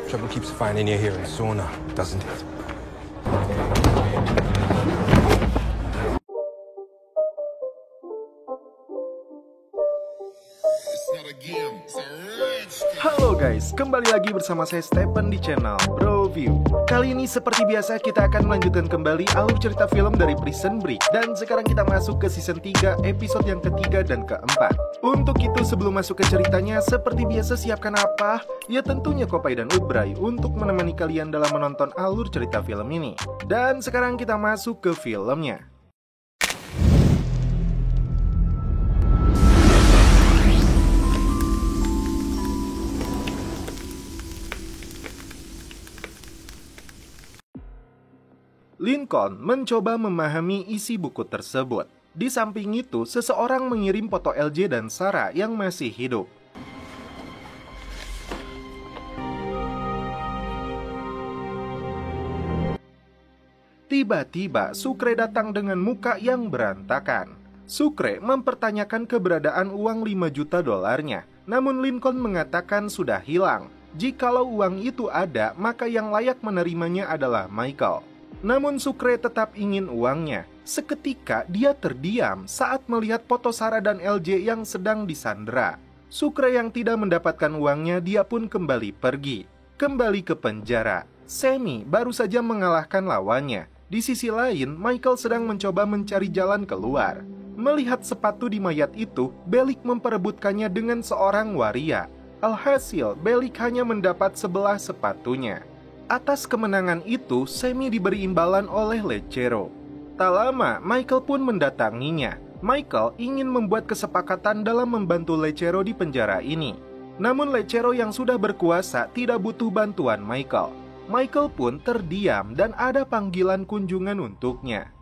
Trouble keeps finding you here in Sona, doesn't it? Halo guys, kembali lagi bersama saya Stephen di channel Bro View. Kali ini seperti biasa kita akan melanjutkan kembali alur cerita film dari Prison Break. Dan sekarang kita masuk ke season 3, episode yang ketiga dan keempat. Untuk itu sebelum masuk ke ceritanya, seperti biasa siapkan apa? Ya tentunya Kopai dan Udbray untuk menemani kalian dalam menonton alur cerita film ini. Dan sekarang kita masuk ke filmnya. Lincoln mencoba memahami isi buku tersebut. Di samping itu, seseorang mengirim foto LJ dan Sarah yang masih hidup. Tiba-tiba, Sucre datang dengan muka yang berantakan. Sucre mempertanyakan keberadaan uang 5 juta dolarnya. Namun Lincoln mengatakan sudah hilang. Jikalau uang itu ada, maka yang layak menerimanya adalah Michael. Namun Sucre tetap ingin uangnya. Seketika dia terdiam saat melihat foto Sarah dan LJ yang sedang disandera. Sucre yang tidak mendapatkan uangnya, dia pun kembali pergi. Kembali ke penjara. Sammy baru saja mengalahkan lawannya. Di sisi lain, Michael sedang mencoba mencari jalan keluar. Melihat sepatu di mayat itu, Bellick memperebutkannya dengan seorang waria. Alhasil, Bellick hanya mendapat sebelah sepatunya. Atas kemenangan itu, Sammy diberi imbalan oleh Lechero. Tak lama, Michael pun mendatanginya. Michael ingin membuat kesepakatan dalam membantu Lechero di penjara ini. Namun Lechero yang sudah berkuasa tidak butuh bantuan Michael. Michael pun terdiam dan ada panggilan kunjungan untuknya.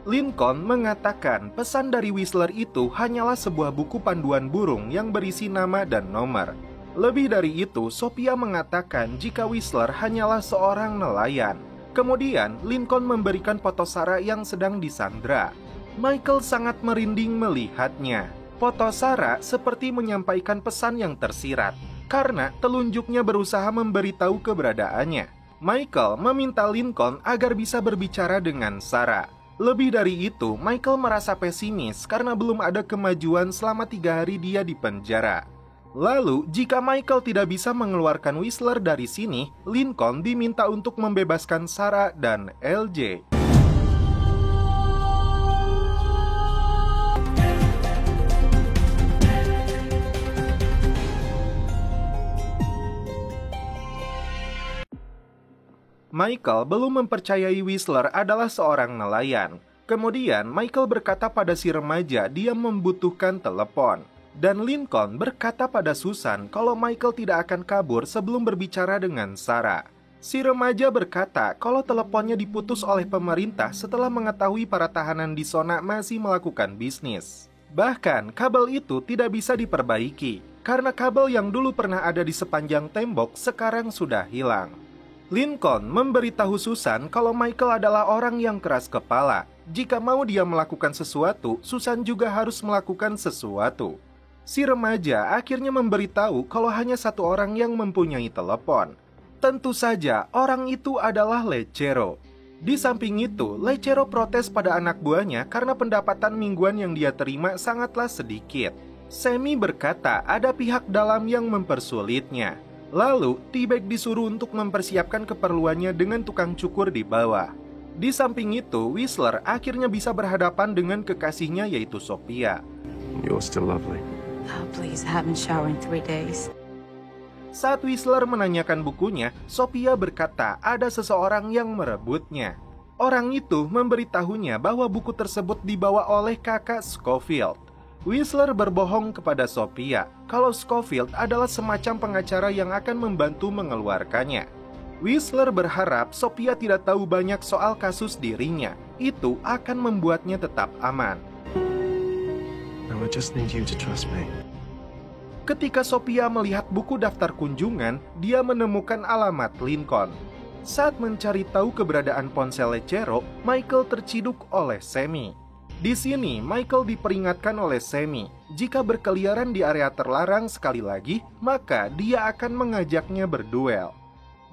Lincoln mengatakan pesan dari Whistler itu hanyalah sebuah buku panduan burung yang berisi nama dan nomor. Lebih dari itu, Sophia mengatakan jika Whistler hanyalah seorang nelayan. Kemudian, Lincoln memberikan foto Sarah yang sedang disandera. Michael sangat merinding melihatnya. Foto Sarah seperti menyampaikan pesan yang tersirat, karena telunjuknya berusaha memberitahu keberadaannya. Michael meminta Lincoln agar bisa berbicara dengan Sarah. Lebih dari itu, Michael merasa pesimis karena belum ada kemajuan selama 3 hari dia di penjara. Lalu, jika Michael tidak bisa mengeluarkan Whistler dari sini, Lincoln diminta untuk membebaskan Sarah dan LJ. Michael belum mempercayai Whistler adalah seorang nelayan. Kemudian Michael berkata pada si remaja dia membutuhkan telepon. Dan Lincoln berkata pada Susan kalau Michael tidak akan kabur sebelum berbicara dengan Sarah. Si remaja berkata kalau teleponnya diputus oleh pemerintah setelah mengetahui para tahanan di Sona masih melakukan bisnis. Bahkan kabel itu tidak bisa diperbaiki karena kabel yang dulu pernah ada di sepanjang tembok sekarang sudah hilang. Lincoln memberitahu Susan kalau Michael adalah orang yang keras kepala. Jika mau dia melakukan sesuatu, Susan juga harus melakukan sesuatu. Si remaja akhirnya memberitahu kalau hanya satu orang yang mempunyai telepon. Tentu saja, orang itu adalah Lechero. Di samping itu, Lechero protes pada anak buahnya karena pendapatan mingguan yang dia terima sangatlah sedikit. Sammy berkata ada pihak dalam yang mempersulitnya. Lalu, T-Bag disuruh untuk mempersiapkan keperluannya dengan tukang cukur di bawah. Di samping itu, Whistler akhirnya bisa berhadapan dengan kekasihnya yaitu Sophia. You're still lovely. Oh, please, I haven't showered in 3 days. Saat Whistler menanyakan bukunya, Sophia berkata ada seseorang yang merebutnya. Orang itu memberitahunya bahwa buku tersebut dibawa oleh kakak Scofield. Whistler berbohong kepada Sophia kalau Scofield adalah semacam pengacara yang akan membantu mengeluarkannya. Whistler berharap Sophia tidak tahu banyak soal kasus dirinya. Itu akan membuatnya tetap aman. No, I just need you to trust me. Ketika Sophia melihat buku daftar kunjungan, dia menemukan alamat Lincoln. Saat mencari tahu keberadaan ponsel Lechero, Michael terciduk oleh Sammy. Di sini, Michael diperingatkan oleh Sammy, jika berkeliaran di area terlarang sekali lagi, maka dia akan mengajaknya berduel.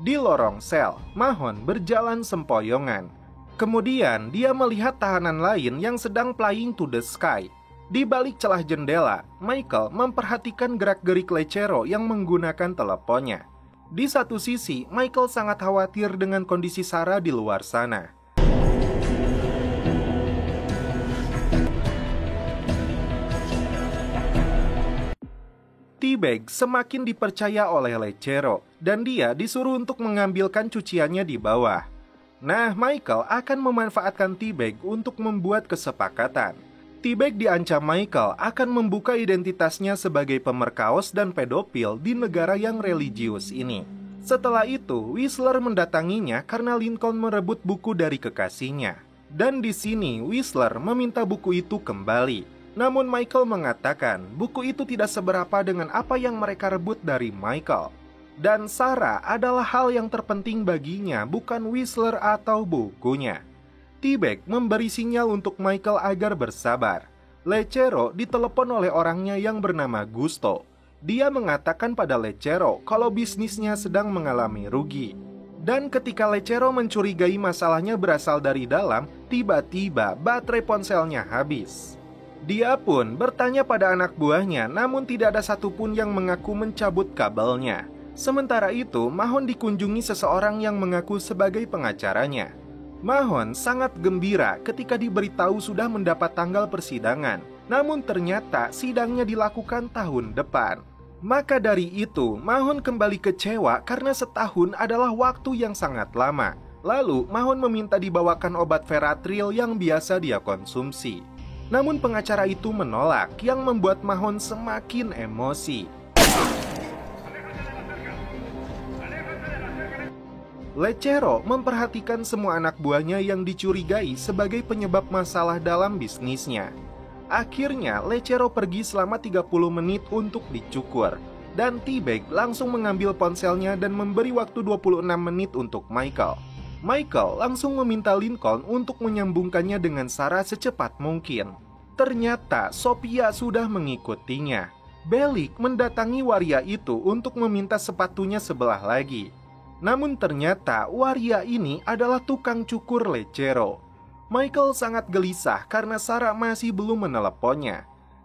Di lorong sel, Mahon berjalan sempoyongan. Kemudian, dia melihat tahanan lain yang sedang flying to the sky. Di balik celah jendela, Michael memperhatikan gerak-gerik Lechero yang menggunakan teleponnya. Di satu sisi, Michael sangat khawatir dengan kondisi Sarah di luar sana. T-Bag semakin dipercaya oleh Lechero, dan dia disuruh untuk mengambilkan cuciannya di bawah. Nah, Michael akan memanfaatkan T-Bag untuk membuat kesepakatan. T-Bag diancam Michael akan membuka identitasnya sebagai pemerkaos dan pedofil di negara yang religius ini. Setelah itu, Whistler mendatanginya karena Lincoln merebut buku dari kekasihnya. Dan di sini, Whistler meminta buku itu kembali. Namun Michael mengatakan buku itu tidak seberapa dengan apa yang mereka rebut dari Michael. Dan Sarah adalah hal yang terpenting baginya, bukan Whistler atau bukunya. T-Bag memberi sinyal untuk Michael agar bersabar. Lechero ditelepon oleh orangnya yang bernama Gusto. Dia mengatakan pada Lechero kalau bisnisnya sedang mengalami rugi. Dan ketika Lechero mencurigai masalahnya berasal dari dalam, tiba-tiba baterai ponselnya habis. Dia pun bertanya pada anak buahnya, namun tidak ada satupun yang mengaku mencabut kabelnya. Sementara itu, Mahon dikunjungi seseorang yang mengaku sebagai pengacaranya. Mahon sangat gembira ketika diberitahu sudah mendapat tanggal persidangan. Namun ternyata sidangnya dilakukan tahun depan. Maka dari itu, Mahon kembali kecewa karena setahun adalah waktu yang sangat lama. Lalu, Mahon meminta dibawakan obat Feratril yang biasa dia konsumsi. Namun pengacara itu menolak, yang membuat Mahon semakin emosi. Lechero memperhatikan semua anak buahnya yang dicurigai sebagai penyebab masalah dalam bisnisnya. Akhirnya, Lechero pergi selama 30 menit untuk dicukur. Dan T-Bag langsung mengambil ponselnya dan memberi waktu 26 menit untuk Michael. Michael langsung meminta Lincoln untuk menyambungkannya dengan Sarah secepat mungkin. Ternyata Sophia sudah mengikutinya. Bellick mendatangi waria itu untuk meminta sepatunya sebelah lagi. Namun ternyata waria ini adalah tukang cukur Lechero. Michael sangat gelisah karena Sarah masih belum meneleponnya.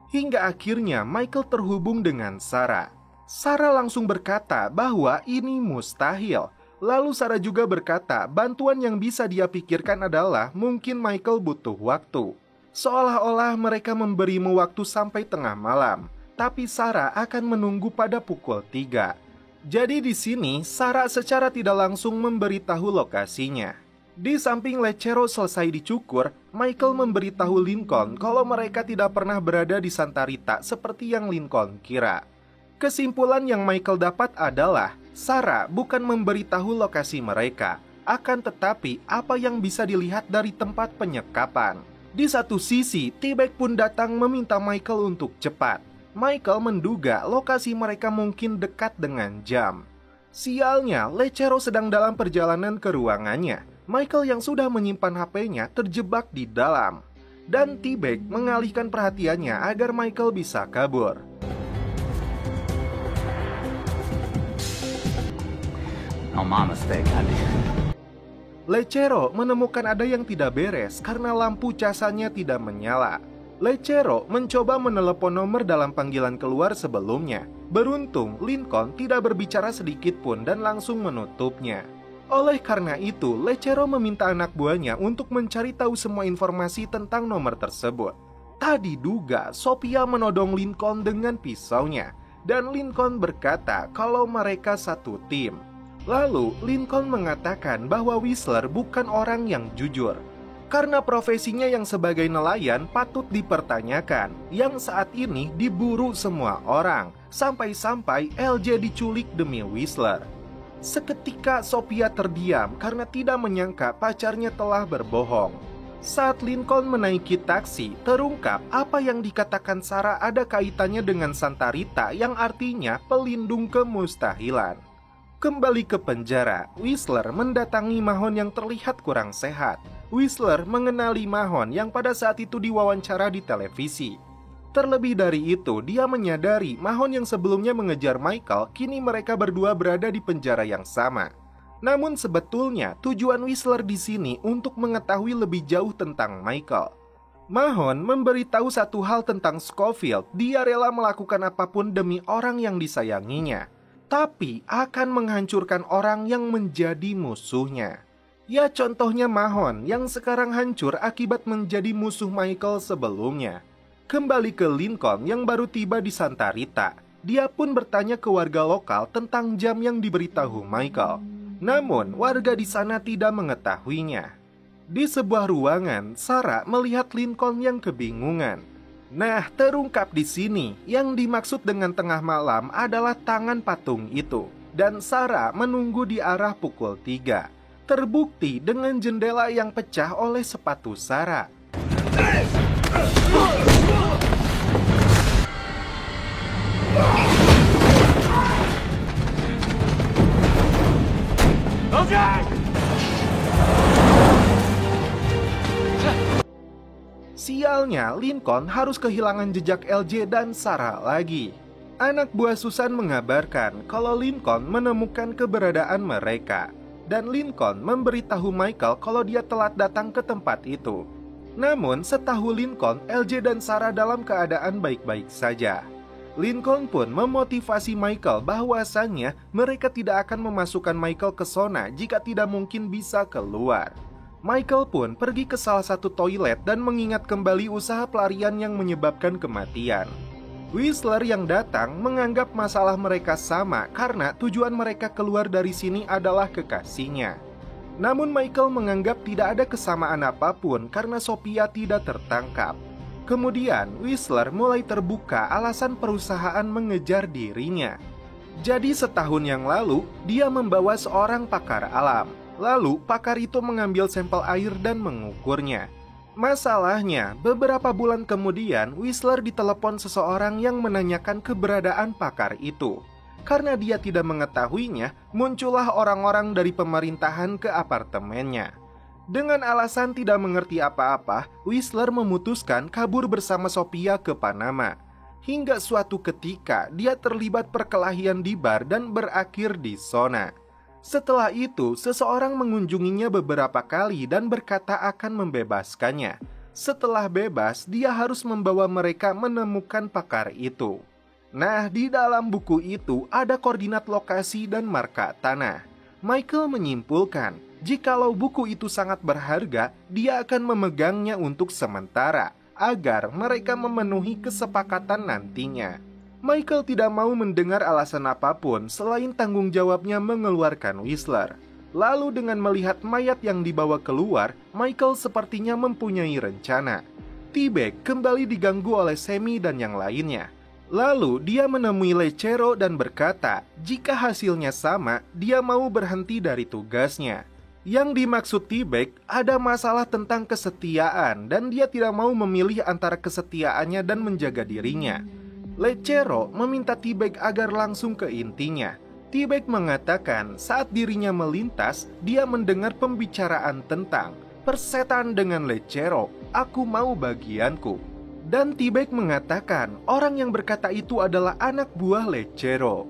Hingga akhirnya Michael terhubung dengan Sarah. Sarah langsung berkata bahwa ini mustahil. Lalu Sarah juga berkata bantuan yang bisa dia pikirkan adalah mungkin Michael butuh waktu. Seolah-olah mereka memberimu waktu sampai tengah malam. Tapi Sarah akan menunggu pada pukul 3. Jadi di sini Sarah secara tidak langsung memberitahu lokasinya. Di samping Lechero selesai dicukur, Michael memberitahu Lincoln kalau mereka tidak pernah berada di Santa Rita seperti yang Lincoln kira. Kesimpulan yang Michael dapat adalah Sarah bukan memberitahu lokasi mereka, akan tetapi apa yang bisa dilihat dari tempat penyekapan. Di satu sisi, T-Bag pun datang meminta Michael untuk cepat. Michael menduga lokasi mereka mungkin dekat dengan jam. Sialnya, Lechero sedang dalam perjalanan ke ruangannya. Michael yang sudah menyimpan HP-nya terjebak di dalam. Dan T-Bag mengalihkan perhatiannya agar Michael bisa kabur. Oh, my mistake, Lechero menemukan ada yang tidak beres karena lampu casanya tidak menyala. Lechero mencoba menelepon nomor dalam panggilan keluar sebelumnya. Beruntung, Lincoln tidak berbicara sedikit pun dan langsung menutupnya. Oleh karena itu, Lechero meminta anak buahnya untuk mencari tahu semua informasi tentang nomor tersebut. Tak diduga, Sophia menodong Lincoln dengan pisaunya. Dan Lincoln berkata kalau mereka satu tim. Lalu, Lincoln mengatakan bahwa Whistler bukan orang yang jujur. Karena profesinya yang sebagai nelayan patut dipertanyakan, yang saat ini diburu semua orang, sampai-sampai LJ diculik demi Whistler. Seketika Sophia terdiam karena tidak menyangka pacarnya telah berbohong. Saat Lincoln menaiki taksi, terungkap apa yang dikatakan Sarah ada kaitannya dengan Santa Rita yang artinya pelindung kemustahilan. Kembali ke penjara, Whistler mendatangi Mahon yang terlihat kurang sehat. Whistler mengenali Mahon yang pada saat itu diwawancara di televisi. Terlebih dari itu, dia menyadari Mahon yang sebelumnya mengejar Michael, kini mereka berdua berada di penjara yang sama. Namun sebetulnya tujuan Whistler di sini untuk mengetahui lebih jauh tentang Michael. Mahon memberitahu satu hal tentang Scofield, dia rela melakukan apapun demi orang yang disayanginya, tapi akan menghancurkan orang yang menjadi musuhnya. Ya contohnya Mahon yang sekarang hancur akibat menjadi musuh Michael sebelumnya. Kembali ke Lincoln yang baru tiba di Santa Rita, dia pun bertanya ke warga lokal tentang jam yang diberitahu Michael. Namun, warga di sana tidak mengetahuinya. Di sebuah ruangan, Sarah melihat Lincoln yang kebingungan. Nah, terungkap di sini, yang dimaksud dengan tengah malam adalah tangan patung itu. Dan Sarah menunggu di arah pukul 3. Terbukti dengan jendela yang pecah oleh sepatu Sarah. Sialnya, Lincoln harus kehilangan jejak LJ dan Sarah lagi. Anak buah Susan mengabarkan kalau Lincoln menemukan keberadaan mereka. Dan Lincoln memberitahu Michael kalau dia telat datang ke tempat itu. Namun, setahu Lincoln, LJ dan Sarah dalam keadaan baik-baik saja. Lincoln pun memotivasi Michael bahwasannya mereka tidak akan memasukkan Michael ke zona jika tidak mungkin bisa keluar. Michael pun pergi ke salah satu toilet dan mengingat kembali usaha pelarian yang menyebabkan kematian. Whistler yang datang menganggap masalah mereka sama karena tujuan mereka keluar dari sini adalah kekasihnya. Namun Michael menganggap tidak ada kesamaan apapun karena Sophia tidak tertangkap. Kemudian Whistler mulai terbuka alasan perusahaan mengejar dirinya. Jadi setahun yang lalu dia membawa seorang pakar alam. Lalu pakar itu mengambil sampel air dan mengukurnya. Masalahnya, beberapa bulan kemudian Whistler ditelepon seseorang yang menanyakan keberadaan pakar itu. Karena dia tidak mengetahuinya, muncullah orang-orang dari pemerintahan ke apartemennya. Dengan alasan tidak mengerti apa-apa, Whistler memutuskan kabur bersama Sophia ke Panama. Hingga suatu ketika, dia terlibat perkelahian di bar dan berakhir di zona. Setelah itu, seseorang mengunjunginya beberapa kali dan berkata akan membebaskannya. Setelah bebas, dia harus membawa mereka menemukan pakar itu. Nah, di dalam buku itu ada koordinat lokasi dan marka tanah. Michael menyimpulkan, jikalau buku itu sangat berharga, dia akan memegangnya untuk sementara, agar mereka memenuhi kesepakatan nantinya. Michael tidak mau mendengar alasan apapun selain tanggung jawabnya mengeluarkan Whistler. Lalu dengan melihat mayat yang dibawa keluar, Michael sepertinya mempunyai rencana. T-Bag kembali diganggu oleh Sammy dan yang lainnya. Lalu dia menemui Lechero dan berkata, jika hasilnya sama, dia mau berhenti dari tugasnya. Yang dimaksud T-Bag ada masalah tentang kesetiaan dan dia tidak mau memilih antara kesetiaannya dan menjaga dirinya. Lechero meminta T-Bag agar langsung ke intinya. T-Bag mengatakan saat dirinya melintas, dia mendengar pembicaraan tentang persetan dengan Lechero, aku mau bagianku. Dan T-Bag mengatakan orang yang berkata itu adalah anak buah Lechero.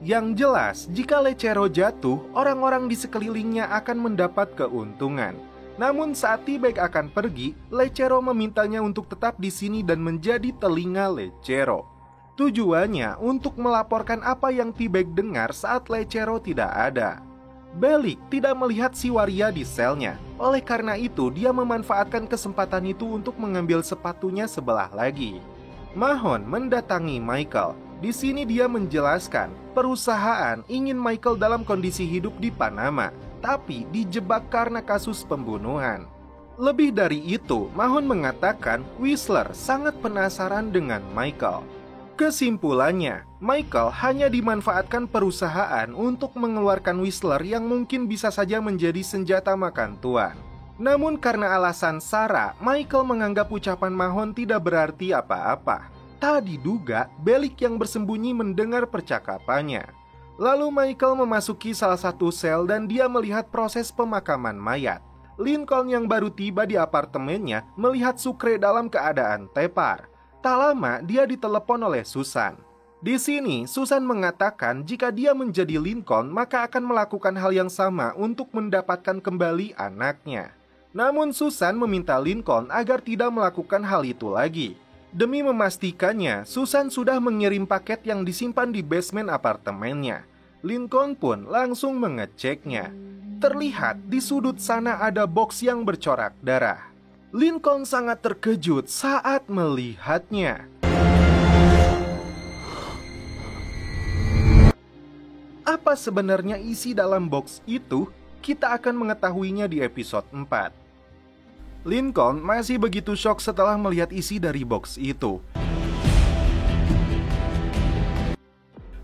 Yang jelas, jika Lechero jatuh, orang-orang di sekelilingnya akan mendapat keuntungan. Namun saat T-Bag akan pergi, Lechero memintanya untuk tetap di sini dan menjadi telinga Lechero. Tujuannya untuk melaporkan apa yang T-Bag dengar saat Lechero tidak ada. Bellick tidak melihat si waria di selnya. Oleh karena itu, dia memanfaatkan kesempatan itu untuk mengambil sepatunya sebelah lagi. Mahon mendatangi Michael. Di sini dia menjelaskan, perusahaan ingin Michael dalam kondisi hidup di Panama, tapi dijebak karena kasus pembunuhan. Lebih dari itu, Mahon mengatakan Whistler sangat penasaran dengan Michael. Kesimpulannya, Michael hanya dimanfaatkan perusahaan untuk mengeluarkan Whistler yang mungkin bisa saja menjadi senjata makan tuan. Namun karena alasan Sarah, Michael menganggap ucapan Mahon tidak berarti apa-apa. Tak diduga, Bellick yang bersembunyi mendengar percakapannya. Lalu Michael memasuki salah satu sel dan dia melihat proses pemakaman mayat. Lincoln yang baru tiba di apartemennya melihat Sucre dalam keadaan tepar. Tak lama dia ditelepon oleh Susan. Di sini Susan mengatakan jika dia menjadi Lincoln maka akan melakukan hal yang sama untuk mendapatkan kembali anaknya. Namun Susan meminta Lincoln agar tidak melakukan hal itu lagi. Demi memastikannya, Susan sudah mengirim paket yang disimpan di basement apartemennya. Lincoln pun langsung mengeceknya. Terlihat di sudut sana ada box yang bercorak darah. Lincoln sangat terkejut saat melihatnya. Apa sebenarnya isi dalam box itu? Kita akan mengetahuinya di episode 4. Lincoln masih begitu shock setelah melihat isi dari box itu.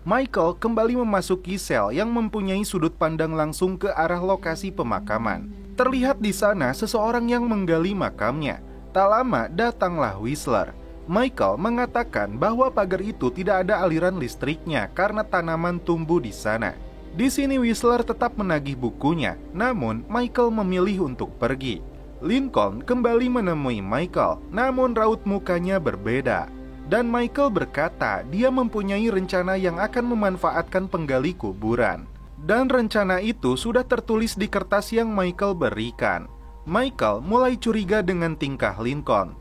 Michael kembali memasuki sel yang mempunyai sudut pandang langsung ke arah lokasi pemakaman. Terlihat di sana seseorang yang menggali makamnya. Tak lama datanglah Whistler. Michael mengatakan bahwa pagar itu tidak ada aliran listriknya karena tanaman tumbuh di sana. Di sini Whistler tetap menagih bukunya, namun Michael memilih untuk pergi. Lincoln kembali menemui Michael, namun raut mukanya berbeda. Dan Michael berkata dia mempunyai rencana yang akan memanfaatkan penggali kuburan. Dan rencana itu sudah tertulis di kertas yang Michael berikan. Michael mulai curiga dengan tingkah Lincoln.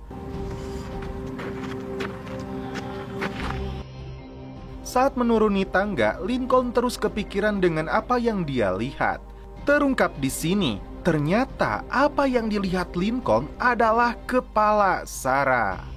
Saat menuruni tangga, Lincoln terus kepikiran dengan apa yang dia lihat. Terungkap di sini, ternyata apa yang dilihat Lincoln adalah kepala Sarah.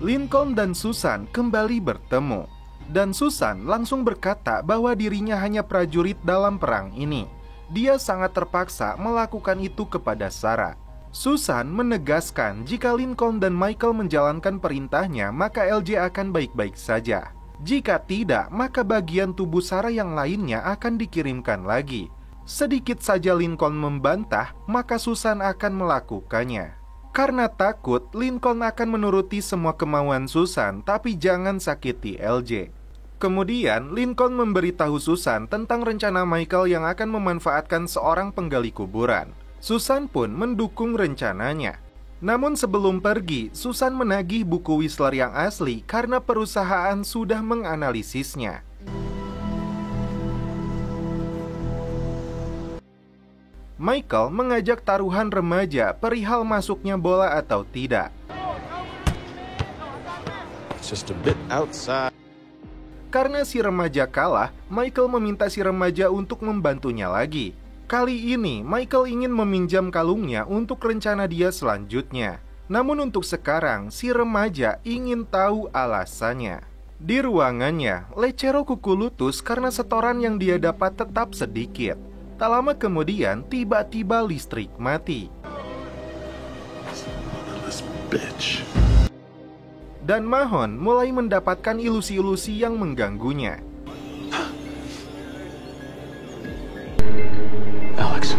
Lincoln dan Susan kembali bertemu. Dan Susan langsung berkata bahwa dirinya hanya prajurit dalam perang ini. Dia sangat terpaksa melakukan itu kepada Sarah. Susan menegaskan jika Lincoln dan Michael menjalankan perintahnya, maka LJ akan baik-baik saja. Jika tidak, maka bagian tubuh Sarah yang lainnya akan dikirimkan lagi. Sedikit saja Lincoln membantah, maka Susan akan melakukannya. Karena takut, Lincoln akan menuruti semua kemauan Susan, tapi jangan sakiti LJ. Kemudian, Lincoln memberitahu Susan tentang rencana Michael yang akan memanfaatkan seorang penggali kuburan. Susan pun mendukung rencananya. Namun sebelum pergi, Susan menagih buku Whistler yang asli karena perusahaan sudah menganalisisnya. Michael mengajak taruhan remaja perihal masuknya bola atau tidak. It's just a bit outside. Karena si remaja kalah, Michael meminta si remaja untuk membantunya lagi. Kali ini, Michael ingin meminjam kalungnya untuk rencana dia selanjutnya. Namun untuk sekarang, si remaja ingin tahu alasannya. Di ruangannya, Lechero kuku lutut karena setoran yang dia dapat tetap sedikit. Tak lama kemudian, tiba-tiba listrik mati. Bitch. Dan Mahon mulai mendapatkan ilusi-ilusi yang mengganggunya. Alex.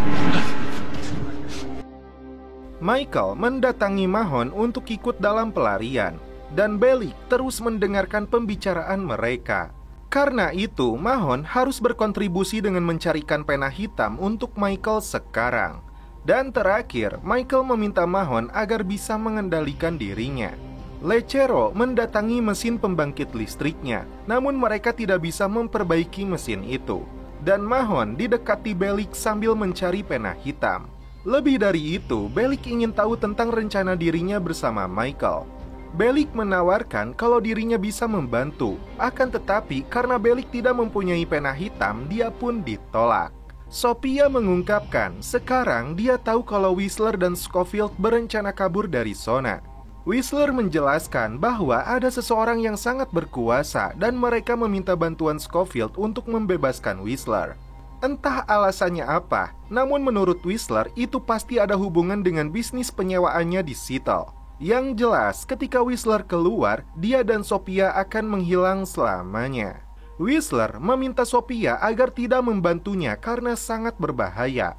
Michael mendatangi Mahon untuk ikut dalam pelarian. Dan Bellick terus mendengarkan pembicaraan mereka. Karena itu, Mahon harus berkontribusi dengan mencarikan pena hitam untuk Michael sekarang. Dan terakhir, Michael meminta Mahon agar bisa mengendalikan dirinya. Lechero mendatangi mesin pembangkit listriknya, namun mereka tidak bisa memperbaiki mesin itu. Dan Mahon didekati Bellick sambil mencari pena hitam. Lebih dari itu, Bellick ingin tahu tentang rencana dirinya bersama Michael. Bellick menawarkan kalau dirinya bisa membantu. Akan tetapi, karena Bellick tidak mempunyai pena hitam, dia pun ditolak. Sophia mengungkapkan, sekarang dia tahu kalau Whistler dan Scofield berencana kabur dari Sona. Whistler menjelaskan bahwa ada seseorang yang sangat berkuasa dan mereka meminta bantuan Scofield untuk membebaskan Whistler. Entah alasannya apa, namun menurut Whistler itu pasti ada hubungan dengan bisnis penyewaannya di Seattle. Yang jelas, ketika Whistler keluar, dia dan Sophia akan menghilang selamanya. Whistler meminta Sophia agar tidak membantunya karena sangat berbahaya.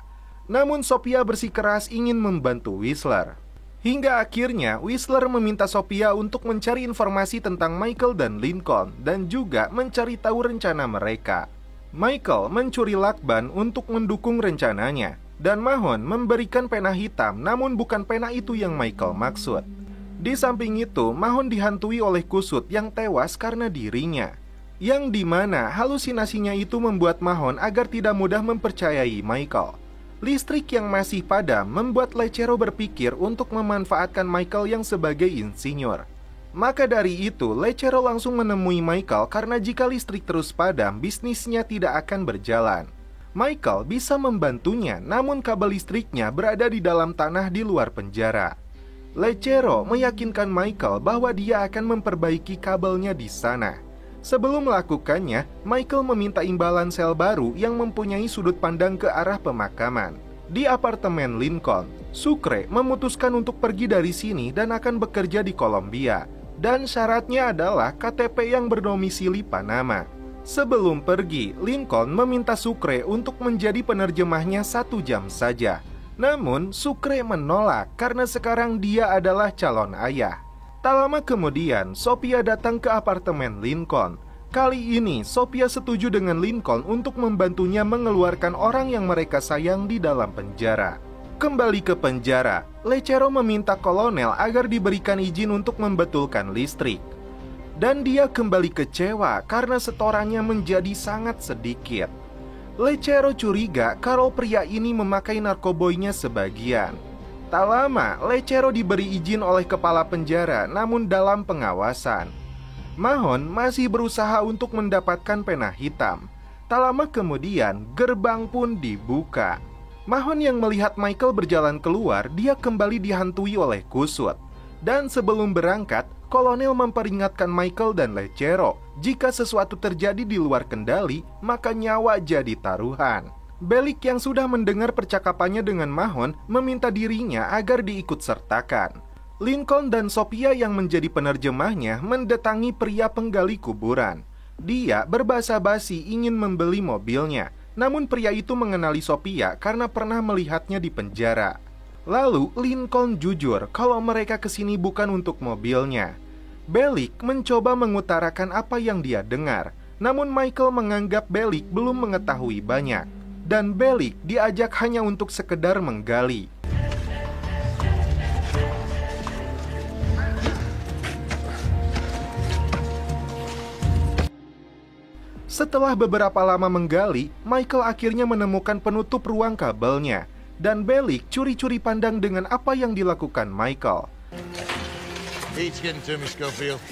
Namun Sophia bersikeras ingin membantu Whistler. Hingga akhirnya Whistler meminta Sophia untuk mencari informasi tentang Michael dan Lincoln dan juga mencari tahu rencana mereka. Michael mencuri lakban untuk mendukung rencananya dan Mahon memberikan pena hitam, namun bukan pena itu yang Michael maksud. Di samping itu, Mahon dihantui oleh kusut yang tewas karena dirinya, yang dimana halusinasinya itu membuat Mahon agar tidak mudah mempercayai Michael. Listrik yang masih padam membuat Lechero berpikir untuk memanfaatkan Michael yang sebagai insinyur. Maka dari itu, Lechero langsung menemui Michael karena jika listrik terus padam, bisnisnya tidak akan berjalan. Michael bisa membantunya, namun kabel listriknya berada di dalam tanah di luar penjara. Lechero meyakinkan Michael bahwa dia akan memperbaiki kabelnya di sana. Sebelum melakukannya, Michael meminta imbalan sel baru yang mempunyai sudut pandang ke arah pemakaman. Di apartemen Lincoln, Sucre memutuskan untuk pergi dari sini dan akan bekerja di Kolombia. Dan syaratnya adalah KTP yang berdomisili Panama. Sebelum pergi, Lincoln meminta Sucre untuk menjadi penerjemahnya 1 jam saja. Namun, Sucre menolak karena sekarang dia adalah calon ayah. Tak lama kemudian, Sophia datang ke apartemen Lincoln. Kali ini, Sophia setuju dengan Lincoln untuk membantunya mengeluarkan orang yang mereka sayang di dalam penjara. Kembali ke penjara, Lechero meminta kolonel agar diberikan izin untuk membetulkan listrik. Dan dia kembali kecewa karena setorannya menjadi sangat sedikit. Lechero curiga kalau pria ini memakai narkoboynya sebagian. Tak lama, Lechero diberi izin oleh kepala penjara, namun dalam pengawasan. Mahon masih berusaha untuk mendapatkan pena hitam. Tak lama kemudian, gerbang pun dibuka. Mahon yang melihat Michael berjalan keluar, dia kembali dihantui oleh kusut. Dan sebelum berangkat, kolonel memperingatkan Michael dan Lechero, jika sesuatu terjadi di luar kendali, maka nyawa jadi taruhan. Bellick yang sudah mendengar percakapannya dengan Mahon meminta dirinya agar diikut sertakan. Lincoln dan Sophia yang menjadi penerjemahnya mendatangi pria penggali kuburan. Dia berbahasa basi ingin membeli mobilnya, namun pria itu mengenali Sophia karena pernah melihatnya di penjara. Lalu Lincoln jujur kalau mereka kesini bukan untuk mobilnya. Bellick mencoba mengutarakan apa yang dia dengar, namun Michael menganggap Bellick belum mengetahui banyak. Dan Bellick diajak hanya untuk sekedar menggali. Setelah beberapa lama menggali, Michael akhirnya menemukan penutup ruang kabelnya. Dan Bellick curi-curi pandang dengan apa yang dilakukan Michael. Heat's getting to me, Schofield.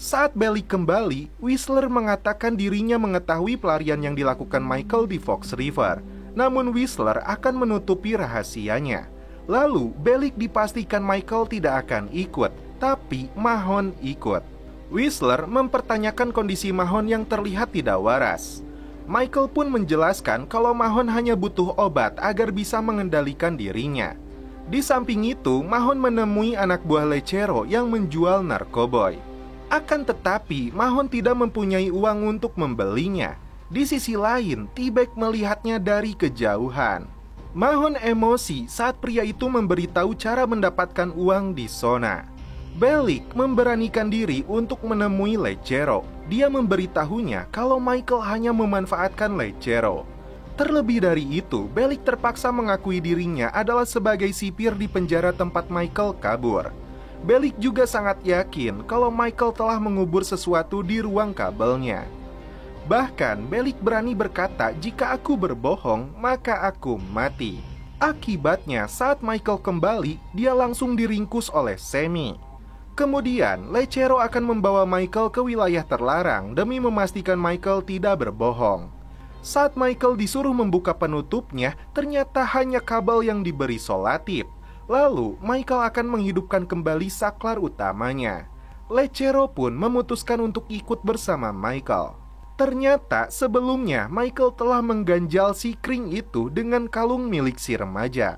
Saat Bellick kembali, Whistler mengatakan dirinya mengetahui pelarian yang dilakukan Michael di Fox River. Namun Whistler akan menutupi rahasianya. Lalu Bellick dipastikan Michael tidak akan ikut, tapi Mahon ikut. Whistler mempertanyakan kondisi Mahon yang terlihat tidak waras. Michael pun menjelaskan kalau Mahon hanya butuh obat agar bisa mengendalikan dirinya. Di samping itu, Mahon menemui anak buah Lechero yang menjual narkoboy. Akan tetapi, Mahon tidak mempunyai uang untuk membelinya. Di sisi lain, T-Bag melihatnya dari kejauhan. Mahon emosi saat pria itu memberitahu cara mendapatkan uang di Sona. Bellick memberanikan diri untuk menemui Lechero. Dia memberitahunya kalau Michael hanya memanfaatkan Lechero. Terlebih dari itu, Bellick terpaksa mengakui dirinya adalah sebagai sipir di penjara tempat Michael kabur. Bellick juga sangat yakin kalau Michael telah mengubur sesuatu di ruang kabelnya. Bahkan Bellick berani berkata, jika aku berbohong, maka aku mati. Akibatnya saat Michael kembali, dia langsung diringkus oleh Sammy. Kemudian Lechero akan membawa Michael ke wilayah terlarang demi memastikan Michael tidak berbohong. Saat Michael disuruh membuka penutupnya, ternyata hanya kabel yang diberi solatip. Lalu, Michael akan menghidupkan kembali saklar utamanya. Lechero pun memutuskan untuk ikut bersama Michael. Ternyata sebelumnya Michael telah mengganjal si Kring itu dengan kalung milik si remaja.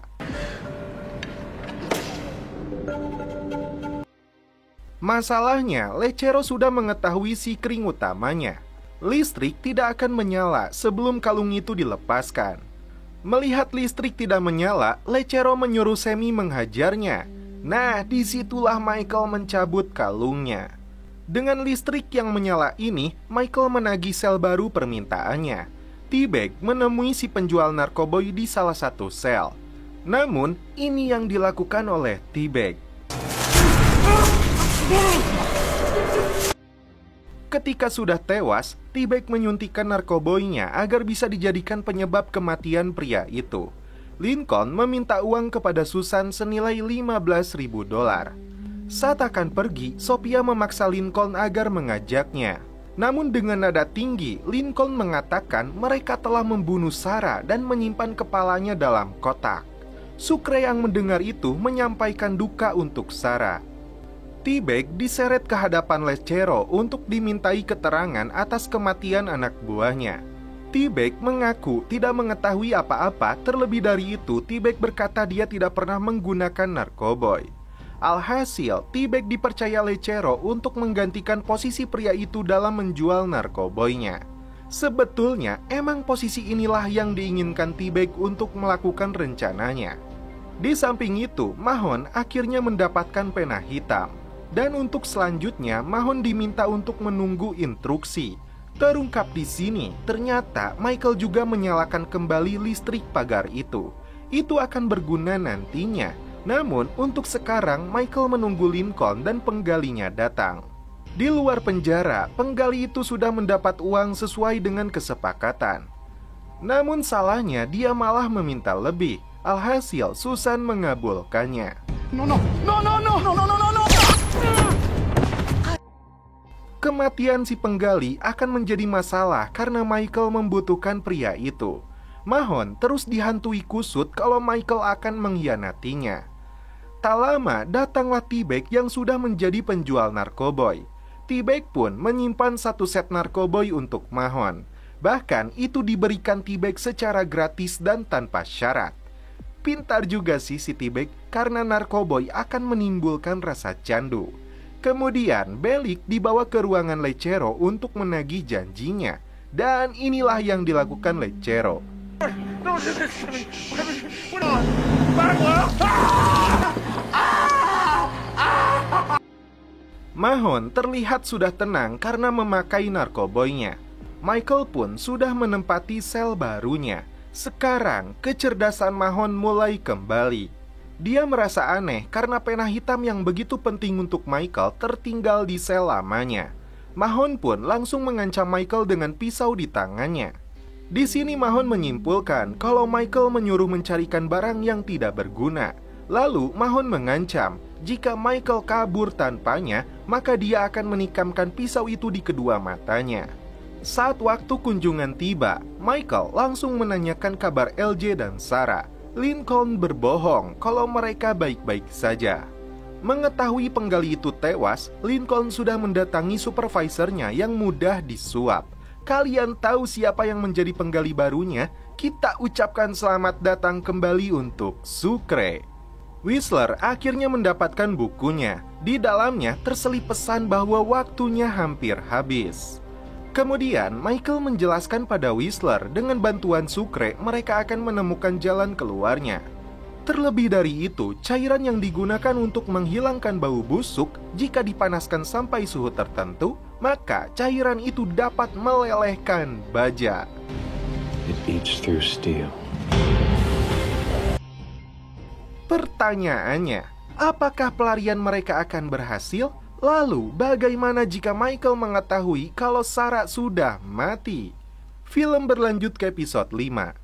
Masalahnya, Lechero sudah mengetahui si Kring utamanya. Listrik tidak akan menyala sebelum kalung itu dilepaskan. Melihat listrik tidak menyala, Lechero menyuruh Sammy menghajarnya. Nah, disitulah Michael mencabut kalungnya. Dengan listrik yang menyala ini, Michael menagih sel baru permintaannya. T-Bag menemui si penjual narkoboy di salah satu sel. Namun, ini yang dilakukan oleh T-Bag. Ketika sudah tewas, T-Bag menyuntikkan narkoboynya agar bisa dijadikan penyebab kematian pria itu. Lincoln meminta uang kepada Susan senilai $15.000. Saat akan pergi, Sophia memaksa Lincoln agar mengajaknya. Namun dengan nada tinggi, Lincoln mengatakan mereka telah membunuh Sarah dan menyimpan kepalanya dalam kotak. Sucre yang mendengar itu menyampaikan duka untuk Sarah. T-Bag diseret ke hadapan Lechero untuk dimintai keterangan atas kematian anak buahnya. T-Bag mengaku tidak mengetahui apa-apa, terlebih dari itu T-Bag berkata dia tidak pernah menggunakan narkoboy. Alhasil, T-Bag dipercaya Lechero untuk menggantikan posisi pria itu dalam menjual narkoboynya. Sebetulnya, emang posisi inilah yang diinginkan T-Bag untuk melakukan rencananya. Di samping itu, Mahon akhirnya mendapatkan pena hitam. Dan untuk selanjutnya, Mahon diminta untuk menunggu instruksi. Terungkap di sini, ternyata Michael juga menyalakan kembali listrik pagar itu. Itu akan berguna nantinya. Namun, untuk sekarang, Michael menunggu Lincoln dan penggalinya datang. Di luar penjara, penggali itu sudah mendapat uang sesuai dengan kesepakatan. Namun salahnya, dia malah meminta lebih. Alhasil, Susan mengabulkannya. Kematian si penggali akan menjadi masalah karena Michael membutuhkan pria itu. Mahon terus dihantui kusut kalau Michael akan mengkhianatinya. Tak lama datanglah T-Bag yang sudah menjadi penjual narkoboy. T-Bag pun menyimpan satu set narkoboy untuk Mahon. Bahkan itu diberikan T-Bag secara gratis dan tanpa syarat. Pintar juga sih si T-Bag karena narkoboy akan menimbulkan rasa candu. Kemudian Bellick dibawa ke ruangan Lechero untuk menagih janjinya. Dan inilah yang dilakukan Lechero. Mahon terlihat sudah tenang karena memakai narkoboynya. Michael pun sudah menempati sel barunya. Sekarang kecerdasan Mahon mulai kembali. Dia merasa aneh karena pena hitam yang begitu penting untuk Michael tertinggal di sel lamanya. Mahon pun langsung mengancam Michael dengan pisau di tangannya. Di sini Mahon menyimpulkan kalau Michael menyuruh mencarikan barang yang tidak berguna. Lalu Mahon mengancam jika Michael kabur tanpanya, maka dia akan menikamkan pisau itu di kedua matanya. Saat waktu kunjungan tiba, Michael langsung menanyakan kabar LJ dan Sarah. Lincoln berbohong kalau mereka baik-baik saja. Mengetahui penggali itu tewas, Lincoln sudah mendatangi supervisornya yang mudah disuap. Kalian tahu siapa yang menjadi penggali barunya? Kita ucapkan selamat datang kembali untuk Sucre. Whistler akhirnya mendapatkan bukunya. Di dalamnya terselip pesan bahwa waktunya hampir habis. Kemudian Michael menjelaskan pada Whistler dengan bantuan Sucre mereka akan menemukan jalan keluarnya. Terlebih dari itu, cairan yang digunakan untuk menghilangkan bau busuk jika dipanaskan sampai suhu tertentu, maka cairan itu dapat melelehkan baja. It eats through steel. Pertanyaannya, apakah pelarian mereka akan berhasil? Lalu, bagaimana jika Michael mengetahui kalau Sarah sudah mati? Film berlanjut ke episode 5.